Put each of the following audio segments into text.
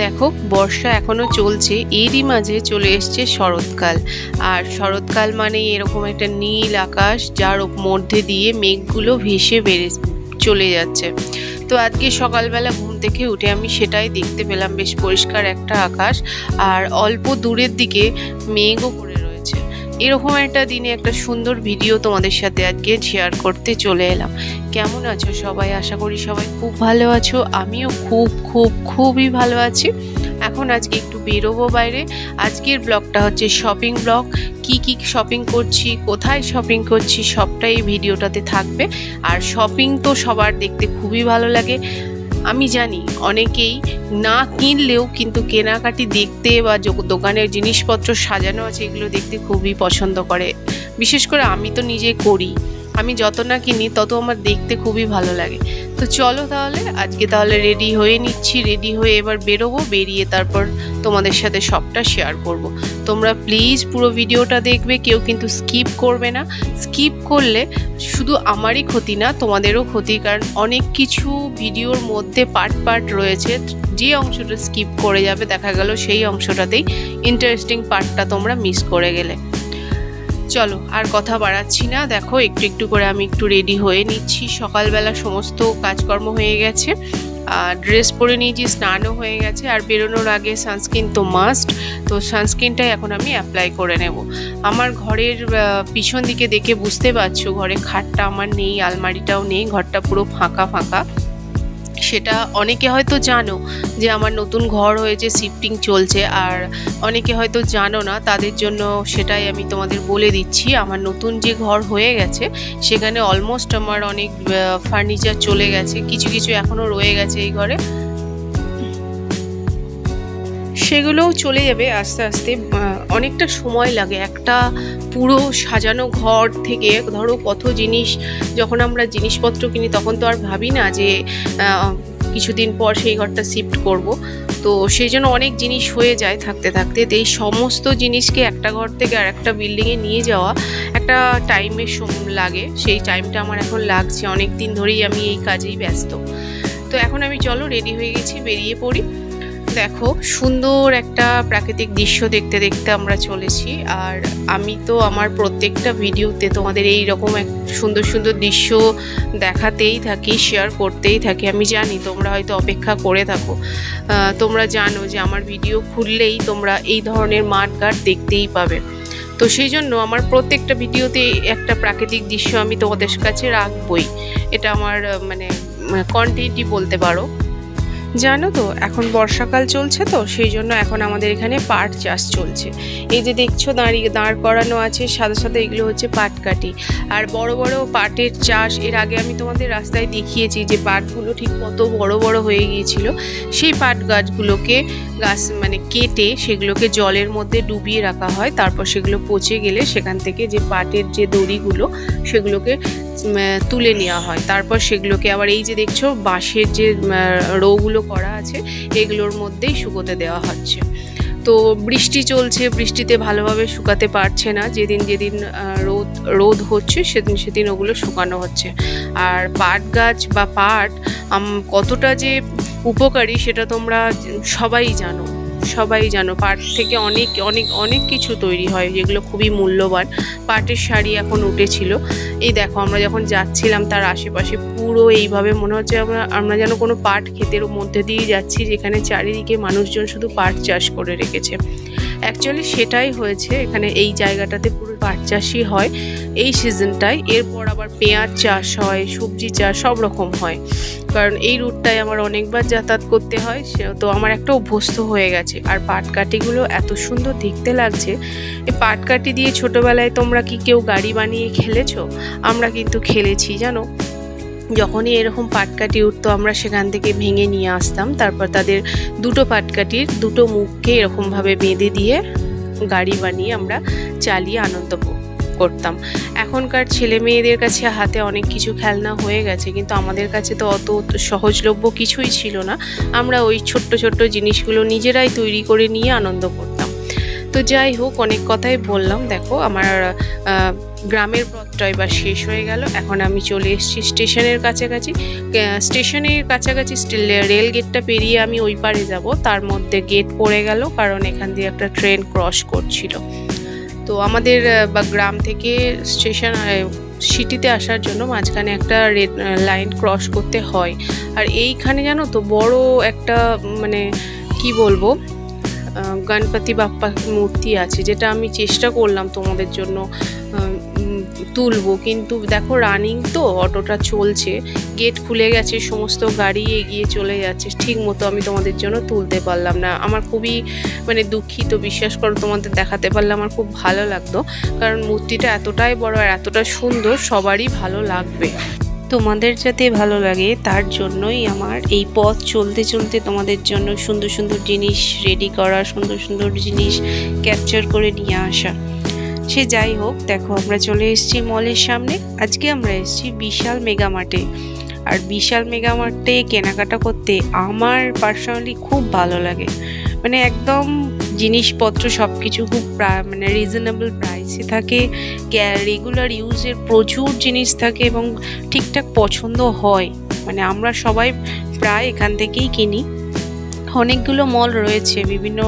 দেখো বর্ষা এখনো চলছে, এরই মাঝে চলে এসছে শরৎকাল। আর শরৎকাল মানে এরকম একটা নীল আকাশ যার মধ্যে দিয়ে মেঘগুলো ভেসে বেড়ে চলে যাচ্ছে। তো আজকে সকালবেলা ঘুম থেকে উঠে আমি সেটাই দেখতে পেলাম, বেশ পরিষ্কার একটা আকাশ আর অল্প দূরের দিকে মেঘও করে রয়েছে। এরকম একটা দিনে একটা সুন্দর ভিডিও তোমাদের সাথে আজকে শেয়ার করতে চলে এলাম। কেমন আছো সবাই? আশা করি সবাই খুব ভালো আছো। আমিও খুবই ভালো আছি। এখন আজকে একটু বেরোবো বাইরে। আজকের ব্লগটা হচ্ছে শপিং ব্লগ। কি শপিং করছি, কোথায় শপিং করছি, সবটাই এই ভিডিওটাতে থাকবে। আর শপিং তো সবার দেখতে খুবই ভালো লাগে। আমি জানি অনেকেই না কিনলেও কিন্তু কেনাকাটি দেখতে বা দোকানের জিনিসপত্র সাজানো আছে এগুলো দেখতে খুবই পছন্দ করে। বিশেষ করে আমি তো নিজে করি। আমি যত না কিনি তত আমার দেখতে খুবই ভালো লাগে। তো চলো তাহলে রেডি হয়ে নিচ্ছি। রেডি হয়ে এবার বেরোবো, বেরিয়ে তারপর তোমাদের সাথে সবটা শেয়ার করব। তোমরা প্লিজ পুরো ভিডিওটা দেখবে, কেউ কিন্তু স্কিপ করবে না। স্কিপ করলে শুধু আমারই ক্ষতি না, তোমাদেরও ক্ষতি। কারণ অনেক কিছু ভিডিওর মধ্যে পার্ট রয়েছে, যে অংশটা স্কিপ করে যাবে দেখা গেল সেই অংশটাতেই ইন্টারেস্টিং পার্টটা তোমরা মিস করে গেলে। চলো আর কথা বাড়াচ্ছি না, দেখো একটু করে আমি একটু রেডি হয়ে নিচ্ছি। সকালবেলা সমস্ত কাজকর্ম হয়ে গেছে, ড্রেস পরে নিয়েছি, স্নানও হয়ে গেছে। আর বেরোনোর আগে সানস্ক্রিন তো মাস্ট, তো সানস্ক্রিনটাই এখন আমি অ্যাপ্লাই করে নেব। আমার ঘরের পিছন দিকে দেখে বুঝতে পারছো ঘরে খাটটা আমার নেই, আলমারিটাও নেই, ঘরটা পুরো ফাঁকা। সেটা অনেকে হয়তো জানো যে আমার নতুন ঘর হয়েছে, শিফটিং চলছে। আর অনেকে হয়তো জানো না, তাদের জন্য সেটাই আমি তোমাদের বলে দিচ্ছি। আমার নতুন যে ঘর হয়ে গেছে সেখানে অলমোস্ট আমার অনেক ফার্নিচার চলে গেছে, কিছু এখনও রয়ে গেছে এই ঘরে, সেগুলোও চলে যাবে আস্তে আস্তে। অনেকটা সময় লাগে একটা পুরো সাজানো ঘর থেকে। ধরো কত জিনিস, যখন আমরা জিনিসপত্র কিনি তখন তো আর ভাবি না যে কিছুদিন পর সেই ঘরটা শিফট করব। তো সেই জন্য অনেক জিনিস হয়ে যায় থাকতে তো এই সমস্ত জিনিসকে একটা ঘর থেকে আর একটা বিল্ডিংয়ে নিয়ে যাওয়া একটা টাইমের লাগে। সেই টাইমটা আমার এখন লাগছে, অনেক দিন ধরেই আমি এই কাজেই ব্যস্ত। তো এখন আমি চলো রেডি হয়ে গেছি, বেরিয়ে পড়ি। দেখো সুন্দর একটা প্রাকৃতিক দৃশ্য দেখতে আমরা চলেছি। আর আমি তো আমার প্রত্যেকটা ভিডিওতে তোমাদের এই রকম এক সুন্দর দৃশ্য দেখাতেই থাকি, শেয়ার করতেই থাকি। আমি জানি তোমরা হয়তো অপেক্ষা করে থাকো, তোমরা জানো যে আমার ভিডিও খুললেই তোমরা এই ধরনের মাঠঘাট দেখতেই পাবে। তো সেই জন্য আমার প্রত্যেকটা ভিডিওতে একটা প্রাকৃতিক দৃশ্য আমি তোমাদের কাছে রাখবই। এটা আমার মানে কন্টেন্টই বলতে পারো। জানো তো এখন বর্ষাকাল চলছে, তো সেই জন্য এখন আমাদের এখানে পাট চাষ চলছে। এই যে দেখছো দাঁড় করানো আছে, সাথে এগুলো হচ্ছে পাটকাঠি। আর বড় পাটের চাষ এর আগে আমি তোমাদের রাস্তায় দেখিয়েছি যে পাটগুলো ঠিক কত বড় হয়ে গিয়েছিল। সেই পাট গাছগুলোকে মানে কেটে সেগুলোকে জলের মধ্যে ডুবিয়ে রাখা হয়, তারপর সেগুলো পচে গেলে সেখান থেকে যে পাটের যে দড়িগুলো সেগুলোকে তুলে নেওয়া হয়। তারপর সেগুলোকে আবার এই যে দেখছো বাঁশের যে রোগুলো করা আছে এগুলোর মধ্যেই শুকোতে দেওয়া হচ্ছে। তো বৃষ্টি চলছে, বৃষ্টিতে ভালোভাবে শুকাতে পারছে না। যেদিন রোদ হচ্ছে সেদিন ওগুলো শুকানো হচ্ছে। আর পাট গাছ বা পাট কতটা যে উপকারী সেটা তোমরা সবাই জানো। পাট থেকে অনেক কিছু তৈরি হয় যেগুলো খুবই মূল্যবান। পাটের শাড়ি এখন উঠেছিল, এই দেখো আমরা যখন যাচ্ছিলাম তার আশেপাশে পুরো এইভাবে মনে হচ্ছে আমরা যেন কোনো পাট ক্ষেতের মধ্যে দিয়ে যাচ্ছি, যেখানে চারিদিকে মানুষজন শুধু পাট চাষ করে রেখেছে। অ্যাকচুয়ালি সেটাই হয়েছে, এখানে এই জায়গাটাতে পুরো পাট চাষই হয় এই সিজনটায়। এরপর আবার পেঁয়াজ চাষ হয়, সবজি চাষ সব রকম হয়। কারণ এই রুটটায় আমার অনেকবার যাতায়াত করতে হয়, তো আমার একটা অভ্যস্ত হয়ে গেছে। আর পাটকাঠিগুলো এত সুন্দর দেখতে লাগছে। এই পাটকাঠি দিয়ে ছোটোবেলায় তোমরা কি কেউ গাড়ি বানিয়ে খেলেছো? আমরা কিন্তু খেলেছি জানো। যখনই এরকম পাটকাঠি উঠতো আমরা সেখান থেকে ভেঙে নিয়ে আসতাম, তারপর তাদের দুটো পাটকাঠির দুটো মুখকে এরকমভাবে বেঁধে দিয়ে গাড়ি বানিয়ে আমরা চালিয়ে আনন্দ করতাম। এখনকার ছেলে মেয়েদের কাছে হাতে অনেক কিছু খেলনা হয়ে গেছে, কিন্তু আমাদের কাছে তো অত সহজলভ্য কিছুই ছিল না। আমরা ওই ছোট্ট জিনিসগুলো নিজেরাই তৈরি করে নিয়ে আনন্দ করতাম। তো যাই হোক, অনেক কথাই বললাম। দেখো আমার গ্রামের পথটা এবার শেষ হয়ে গেল। এখন আমি চলে এসেছি স্টেশনের কাছাকাছি। স্টেশনের কাছাকাছি রেল গেটটা পেরিয়ে আমি ওই পারে যাব, তার মধ্যে গেট পড়ে গেল, কারণ এখান দিয়ে একটা ট্রেন ক্রস করছিল। তো আমাদের বা গ্রাম থেকে স্টেশন সিটিতে আসার জন্য মাঝখানে একটা রেড লাইন ক্রস করতে হয়। আর এইখানে জানো তো বড় একটা মানে কি বলবো, গণপতি বাপ্পা মূর্তি আছে, যেটা আমি চেষ্টা করলাম তোমাদের জন্য তুলবো, কিন্তু দেখো রানিং তো অটোটা চলছে, গেট খুলে গেছে, সমস্ত গাড়ি এগিয়ে চলে যাচ্ছে, ঠিক মতো আমি তোমাদের জন্য তুলতে পারলাম না। আমার খুবই মানে দুঃখিত, বিশ্বাস করো, তোমাদের দেখাতে পারলে আমার খুব ভালো লাগতো, কারণ মূর্তিটা এতটাই বড় আর এতটা সুন্দর, সবারই ভালো লাগবে। তোমাদের যাতে ভালো লাগে তার জন্যই আমার এই পথ চলতে চলতে তোমাদের জন্য সুন্দর সুন্দর জিনিস রেডি করা, সুন্দর সুন্দর জিনিস ক্যাপচার করে নিয়ে আসা। সে যাই হোক, দেখো আমরা চলে এসেছি মলের সামনে। আজকে আমরা এসেছি বিশাল মেগামার্টে। আর বিশাল মেগামার্টে কেনাকাটা করতে আমার পার্সোনালি খুব ভালো লাগে। মানে একদম জিনিসপত্র সব কিছু খুব মানে রিজনেবল প্রাইসে থাকে, রেগুলার ইউজের প্রচুর জিনিস থাকে এবং ঠিকঠাক পছন্দ হয়। মানে আমরা সবাই প্রায় এখান থেকেই কিনি। অনেকগুলো মল রয়েছে, বিভিন্ন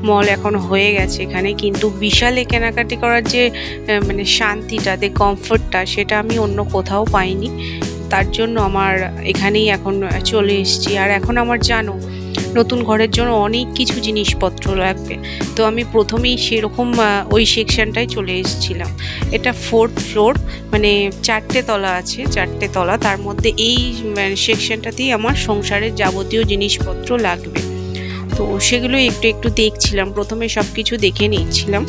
মল এখন হয়ে গেছে এখানে, কিন্তু বিশালে কেনাকাটি করার যে মানে শান্তিটা, কমফোর্টটা, সেটা আমি অন্য কোথাও পাইনি। তার জন্য আমার এখানেই এখন চলে এসেছি। আর এখন আমার জানো নতুন ঘরের জন্য অনেক কিছু জিনিসপত্র লাগবে, তো আমি প্রথমেই সেরকম ওই সেকশনটায় চলে এসেছিলাম। এটা 4th ফ্লোর, মানে 4টে তলা আছে, 4টে তলা, তার মধ্যে এই সেকশনটাতেই আমার সংসারের যাবতীয় জিনিসপত্র লাগবে। তো সেগুলো একটু একটু দেখছিলাম, প্রথমে সব কিছু দেখে নিচ্ছিলাম,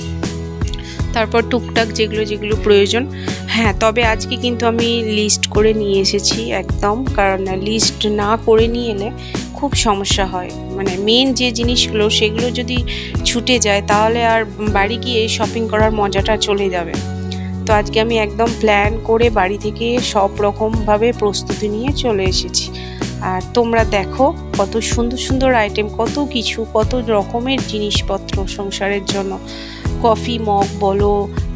তারপর টুকটাক যেগুলো যেগুলো প্রয়োজন। হ্যাঁ, তবে আজকে কিন্তু আমি লিস্ট করে নিয়ে এসেছি একদম, কারণ লিস্ট না করে নিয়ে এলে খুব সমস্যা হয়। মানে মেন যে জিনিসগুলো সেগুলো যদি ছুটে যায় তাহলে আর বাড়ি গিয়ে শপিং করার মজাটা চলে যাবে। তো আজকে আমি একদম প্ল্যান করে বাড়ি থেকে সব রকমভাবে প্রস্তুতি নিয়ে চলে এসেছি। আর তোমরা দেখো কত সুন্দর সুন্দর আইটেম, কত কিছু, কত রকমের জিনিসপত্র সংসারের জন্য। কফি মগ বলো,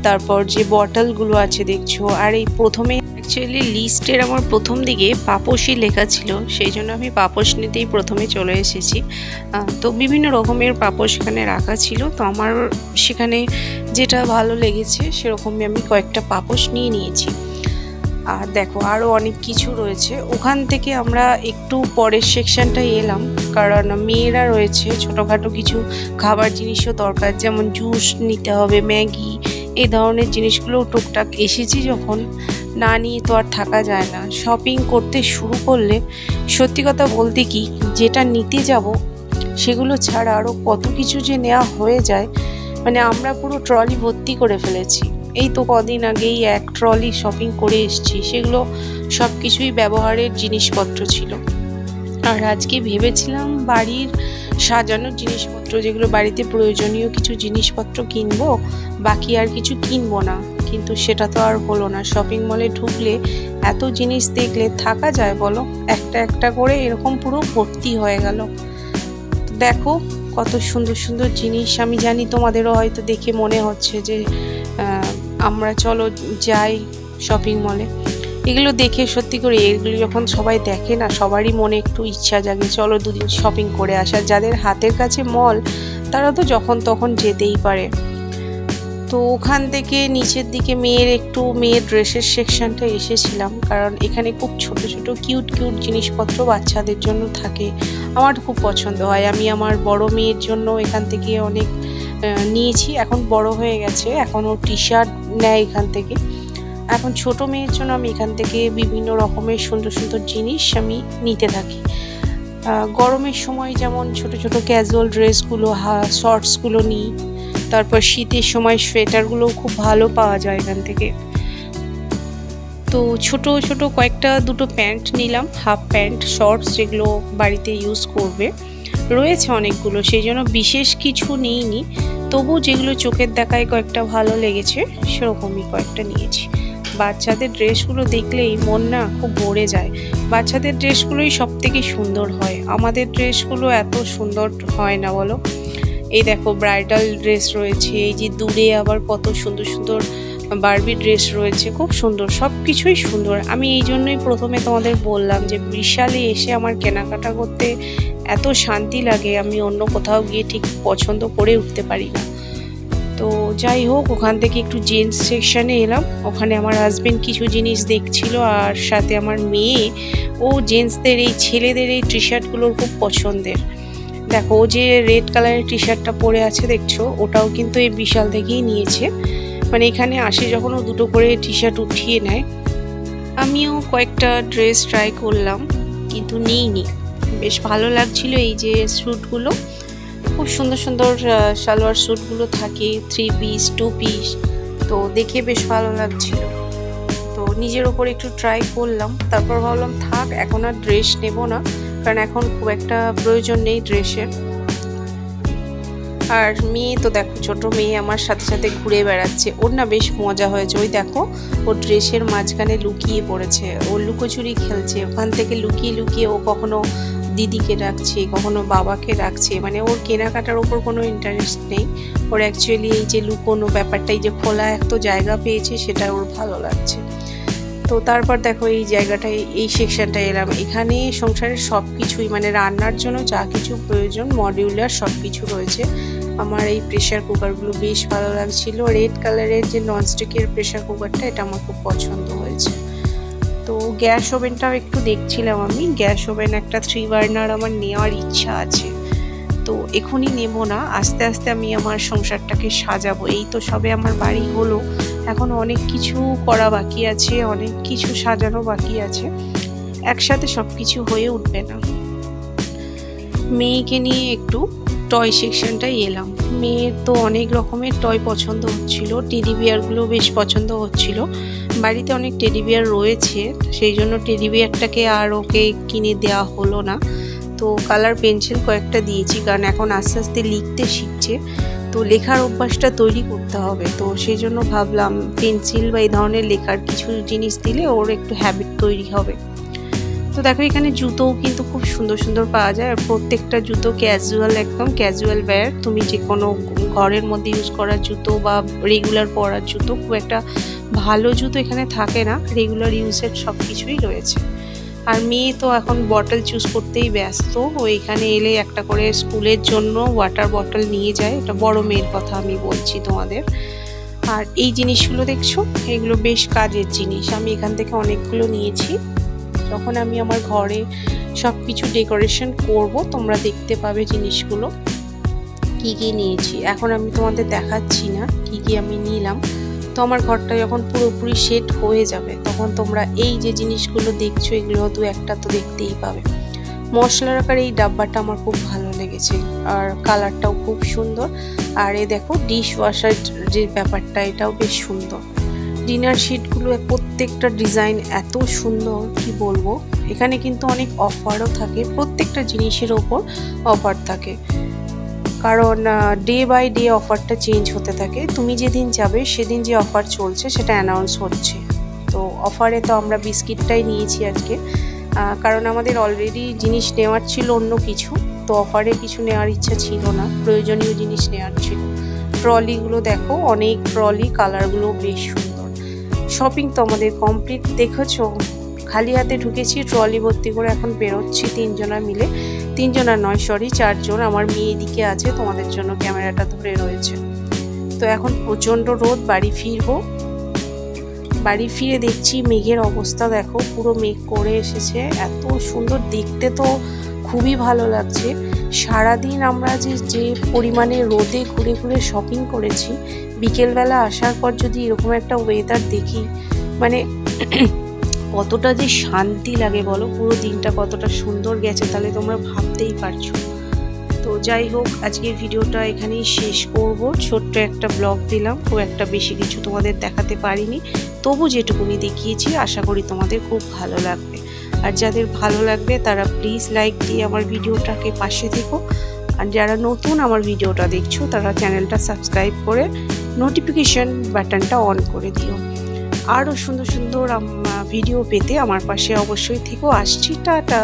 তারপর যে বটলগুলো আছে দেখছো। আর এই প্রথমে অ্যাকচুয়ালি লিস্টের আমার প্রথম দিকে পাপোশই লেখা ছিল, সেই জন্য আমি পাপোশ নিতেই প্রথমে চলে এসেছি। তো বিভিন্ন রকমের পাপোশ এখানে রাখা ছিল, তো আমার সেখানে যেটা ভালো লেগেছে সেরকমই আমি কয়েকটা পাপোশ নিয়ে নিয়েছি। আর দেখো আরও অনেক কিছু রয়েছে। ওখান থেকে আমরা একটু পরের সেকশনটায় এলাম, কারণ মেয়েরা রয়েছে, ছোটোখাটো কিছু খাবার জিনিসও দরকার, যেমন জুস নিতে হবে, ম্যাগি, এই ধরনের জিনিসগুলো টুকটাক এসেছি যখন, না নিয়ে তো আর থাকা যায় না। শপিং করতে শুরু করলে সত্যি কথা বলতে কি, যেটা নিতে যাব সেগুলো ছাড়া আরও কত কিছু যে নেওয়া হয়ে যায়। মানে আমরা পুরো ট্রলি ভর্তি করে ফেলেছি। এই তো কদিন আগেই এক ট্রলি শপিং করে এসেছি, সেগুলো সব কিছুই ব্যবহারের জিনিসপত্র ছিল। আর আজকে ভেবেছিলাম বাড়ির সাজানোর জিনিসপত্র, যেগুলো বাড়িতে প্রয়োজনীয় কিছু জিনিসপত্র কিনবো, বাকি আর কিছু কিনবো না, কিন্তু সেটা তো আর হলো না। শপিং মলে ঢুকলে এত জিনিস দেখলে থাকা যায় বলো? একটা একটা করে এরকম পুরো ভর্তি হয়ে গেল। দেখো কত সুন্দর সুন্দর জিনিস। আমি জানি তোমাদেরও হয়তো দেখে মনে হচ্ছে যে আমরা চলো যাই শপিং মলে। এগুলো দেখে সত্যি করে, এগুলো যখন সবাই দেখে না, সবারই মনে একটু ইচ্ছা জাগে, চলো দুদিন শপিং করে আসা। যাদের হাতের কাছে মল তারা তো যখন তখন যেতেই পারে। তো ওখান থেকে নিচের দিকে মেয়ের ড্রেসের সেকশনটা এসেছিলাম, কারণ এখানে খুব ছোট ছোট কিউট কিউট জিনিসপত্র বাচ্চাদের জন্য থাকে, আমার খুব পছন্দ হয়। আমি আমার বড় মেয়ের জন্য এখান থেকে অনেক নিয়েছি, এখন বড় হয়ে গেছে, এখন ও টি শার্ট নেয় এখান থেকে। এখন ছোট মেয়ের জন্য আমি এখান থেকে বিভিন্ন রকমের সুন্দর সুন্দর জিনিস আমি নিতে থাকি। গরমের সময় যেমন ছোট ছোট ক্যাজুয়াল ড্রেসগুলো, শর্টসগুলো নিই। তারপর শীতের সময় সোয়েটারগুলোও খুব ভালো পাওয়া যায় এখান থেকে। তো ছোট ছোট কয়েকটা দুটো প্যান্ট নিলাম, হাফ প্যান্ট, শর্টস, যেগুলো বাড়িতে ইউজ করবে, রয়েছে অনেকগুলো, সেই জন্য বিশেষ কিছু নিইনি। তবু যেগুলো চোখের দেখায় কয়েকটা ভালো লেগেছে সেরকমই কয়েকটা নিয়েছি। বাচ্চাদের ড্রেসগুলো দেখলেই মন না খুব ভরে যায়। বাচ্চাদের ড্রেসগুলোই সব থেকে সুন্দর হয়, আমাদের ড্রেসগুলো এত সুন্দর হয় না বলো। এই দেখো ব্রাইডাল ড্রেস রয়েছে, এই যে দূরে আবার কত সুন্দর সুন্দর বারবি ড্রেস রয়েছে, খুব সুন্দর, সব কিছুই সুন্দর। আমি এই জন্যই প্রথমে তোমাদের বললাম যে বিশালে এসে আমার কেনাকাটা করতে এত শান্তি লাগে, আমি অন্য কোথাও গিয়ে ঠিক পছন্দ করে উঠতে পারি না। তো যাই হোক, ওখান থেকে একটু জেন্টস সেকশানে এলাম, ওখানে আমার হাজবেন্ড কিছু জিনিস দেখছিল, আর সাথে আমার মেয়ে, ও জেন্টসদের এই ছেলেদের এই টি শার্টগুলোর খুব পছন্দের। দেখো ও যে রেড কালারের টি শার্টটা পরে আছে দেখছো, ওটাও কিন্তু এই বিশাল থেকেই নিয়েছে। মানে এখানে আসে যখন ও দুটো করে টি শার্ট উঠিয়ে নেয়। আমিও কয়েকটা ড্রেস ট্রাই করলাম কিন্তু নিইনি, বেশ ভালো লাগছিল। এই যে স্যুটগুলো খুব সুন্দর সুন্দর সালোয়ার স্যুটগুলো থাকে, 3 পিস 2 পিস, তো দেখে বেশ ভালো লাগছিল। তো নিজের ওপর একটু ট্রাই করলাম, তারপর ভাবলাম থাক, এখন আর ড্রেস নেব না, কারণ এখন খুব একটা প্রয়োজন নেই ড্রেসের। আর মেয়ে তো দেখো, ছোট মেয়ে আমার সাথে সাথে ঘুরে বেড়াচ্ছে, ওর না বেশ মজা হয়েছে। ওই দেখো ও ড্রেসের মাঝখানে লুকিয়ে পড়েছে, ও লুকোচুরি খেলছে, ওখান থেকে লুকিয়ে লুকিয়ে ও কখনো দিদিকে রাখছে, কখনো বাবাকে রাখছে। মানে ওর কেনাকাটার ওপর কোনো ইন্টারেস্ট নেই, ওর অ্যাকচুয়ালি এই যে লুকোনো ব্যাপারটা, এই যে খোলা একটা জায়গা পেয়েছে, সেটা ওর ভালো লাগছে। তো তারপর দেখো এই জায়গাটায়, এই সেকশনটা এলাম, এখানে সংসারের সব কিছুই, মানে রান্নার জন্য যা কিছু প্রয়োজন মডিউলার সব কিছু রয়েছে। আমার এই প্রেশার কুকারগুলো বেশ ভালো লাগছিল, রেড কালারের যে ননস্টিকের প্রেশার কুকারটা, এটা আমার খুব পছন্দ হয়েছে। তো গ্যাস ওভেনটাও একটু দেখছিলাম আমি, গ্যাস ওভেন একটা 3 বার্নার আমার নেওয়ার ইচ্ছা আছে, তো এখনই নেব না, আস্তে আস্তে আমি আমার সংসারটাকে সাজাবো। এই তো সবে আমার বাড়ি হলো, এখন অনেক কিছু করা বাকি আছে, অনেক কিছু সাজানো বাকি আছে, একসাথে সব কিছু হয়ে উঠবে না। মেয়েকে নিয়ে একটু টয় সেকশনটাই এলাম, মেয়ের তো অনেক রকমের টয় পছন্দ হচ্ছিল, টেডি বিয়ারগুলো বেশ পছন্দ হচ্ছিল। বাড়িতে অনেক টেডি বিয়ার রয়েছে, সেই জন্য টেডি বিয়ারটাকে আর ওকে কিনে দেওয়া হলো না। তো কালার পেন্সিল কয়েকটা দিয়েছি, কারণ এখন আস্তে আস্তে লিখতে শিখছে, তো লেখার অভ্যাসটা তৈরি করতে হবে। তো সেই জন্য ভাবলাম পেন্সিল বা এই ধরনের লেখার কিছু জিনিস দিলে ওর একটু হ্যাবিট তৈরি হবে। তো দেখো এখানে জুতোও কিন্তু খুব সুন্দর সুন্দর পাওয়া যায়, আর প্রত্যেকটা জুতো ক্যাজুয়াল, একদম ক্যাজুয়াল ওয়্যার, তুমি যে কোনো ঘরের মধ্যে ইউজ করার জুতো বা রেগুলার পরার জুতো, খুব একটা ভালো জুতো এখানে থাকে না, রেগুলার ইউজের সব কিছুই রয়েছে। আর মেয়ে তো এখন বটল চুজ করতেই ব্যস্ত, ও এখানে এলে একটা করে স্কুলের জন্য ওয়াটার বটল নিয়ে যায়, এটা বড় মেয়ের কথা আমি বলছি তোমাদের। আর এই জিনিসগুলো দেখছো, এগুলো বেশ কাজের জিনিস, আমি এখান থেকে অনেকগুলো নিয়েছি। যখন আমি আমার ঘরে সব কিছু ডেকোরেশন করব, তোমরা দেখতে পাবে জিনিসগুলো কি কি নিয়েছি। এখন আমি তোমাদের দেখাচ্ছি না কি কি আমি নিলাম, তো আমার ঘরটা যখন পুরোপুরি সেট হয়ে যাবে, তখন তোমরা এই যে জিনিসগুলো দেখছো, এগুলো দু একটা তো দেখতেই পাবে। মশলা রাখার এই ডাব্বাটা আমার খুব ভালো লেগেছে, আর কালারটাও খুব সুন্দর। আর এ দেখো ডিশ ওয়াশার যে ব্যাপারটা, এটাও বেশ সুন্দর। ডিনার শিটগুলো প্রত্যেকটা ডিজাইন এত সুন্দর, কি বলবো। এখানে কিন্তু অনেক অফারও থাকে, প্রত্যেকটা জিনিসের ওপর অফার থাকে, কারণ ডে বাই ডে অফারটা চেঞ্জ হতে থাকে, তুমি যেদিন যাবে সেদিন যে অফার চলছে সেটা অ্যানাউন্স হচ্ছে। তো অফারে তো আমরা বিস্কিটটাই নিয়েছি আজকে, কারণ আমাদের অলরেডি জিনিস নেওয়ার ছিল অন্য কিছু, তো অফারে কিছু নেওয়ার ইচ্ছা ছিল না, প্রয়োজনীয় জিনিস নেওয়ার ছিল। ট্রলিগুলো দেখো, অনেক ট্রলি, কালারগুলো বেশ সুন্দর। শপিং তো আমাদের কমপ্লিট, দেখেছো খালি হাতে ঢুকেছি, ট্রলি ভর্তি করে এখন বেরোচ্ছি তিনজনা মিলে, তিনজনা নয় সরি 4 জন, আমার মেয়ে এদিকে আছে, তোমাদের জন্য ক্যামেরাটা ধরে রয়েছে। তো এখন প্রচণ্ড রোদ, বাড়ি ফিরবো, বাড়ি ফিরে দেখছি মেঘের অবস্থা দেখো, পুরো মেঘ করে এসেছে, এত সুন্দর দেখতে, তো খুবই ভালো লাগছে। সারাদিন আমরা যে পরিমাণে রোদে ঘুরে ঘুরে শপিং করেছি, বিকেলবেলা আসার পর যদি এরকম একটা ওয়েদার দেখি, মানে কতটা যে শান্তি লাগে বলো, পুরো দিনটা কতটা সুন্দর গেছে, তাহলে তোমরা ভাবতেই পারছো। তো যাই হোক, আজকের ভিডিওটা এখানেই শেষ করব, ছোট্ট একটা ব্লগ দিলাম, খুব একটা বেশি কিছু তোমাদের দেখাতে পারিনি, তবু যেটুকুনি দেখিয়েছি আশা করি তোমাদের খুব ভালো লাগবে। আর যাদের ভালো লাগবে তারা প্লিজ লাইক দিয়ে আমার ভিডিওটাকে পাশে থেকো, আর যারা নতুন আমার ভিডিওটা দেখছো তারা চ্যানেলটা সাবস্ক্রাইব করে নোটিফিকেশন বাটনটা অন করে দিও। আরও সুন্দর সুন্দর ভিডিও পেতে আমার পাশে অবশ্যই থেকো। আসছি, টাটা।